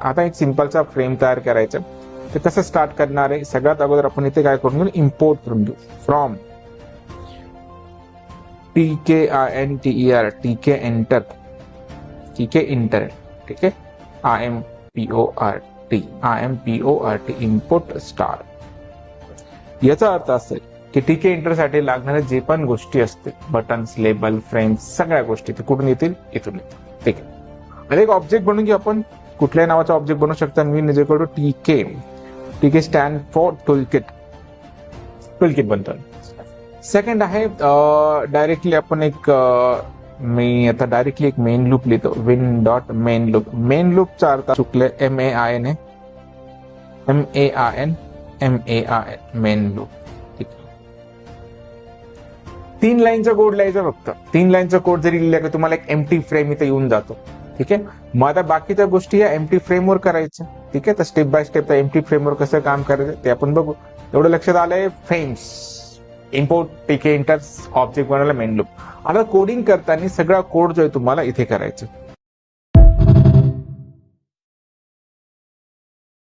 आता एक सिंपलचा फ्रेम तयार करायचा. ते कसं स्टार्ट करणार आहे, सगळ्यात अगोदर आपण इथे काय करून घेऊ, इम्पोर्ट करून घेऊ from TKINTER TK enter, TK inter, ठीक आहे, IMPORT इम्पोर्ट स्टार. याचा अर्थ असेल की TK इंटर साठी लागणाऱ्या जे पण गोष्टी असतील, बटन्स, लेबल, फ्रेम्स, सगळ्या गोष्टी ते कुठून येतील, इथून येतील. ठीक आहे. आणि एक ऑब्जेक्ट बनवून घेऊ आपण. कुठल्याही नावाचा ऑब्जेक्ट बनवू शकता. TK स्टँड फॉर टूलकिट बनतो. सेकंड आहे डायरेक्टली आपण एक मी आता डायरेक्टली एक मेन लूप लिहितो, win dot main loop. Main लूपचा अर्थ चुकले MAIN मेन लूप. ठीक आहे. 3 लाईनचा कोड लिहायचा फक्त. 3 लाईनचा कोड जरी लिहिला की तुम्हाला एक एम्प्टी फ्रेम इथे येऊन जातो. ठीक आहे. मग आता बाकीच्या गोष्टी या एम्प्टी फ्रेमवर करायच्या. ठीक आहे. तर स्टेप बाय स्टेप एम्प्टी फ्रेमवर कसं काम करायचं ते आपण बघू. एवढं लक्षात आलंय. Frames, import, TK inter, object बनवला, मेन लूप. आता कोडिंग करताना सगळा कोड जो आहे तुम्हाला इथे करायचा.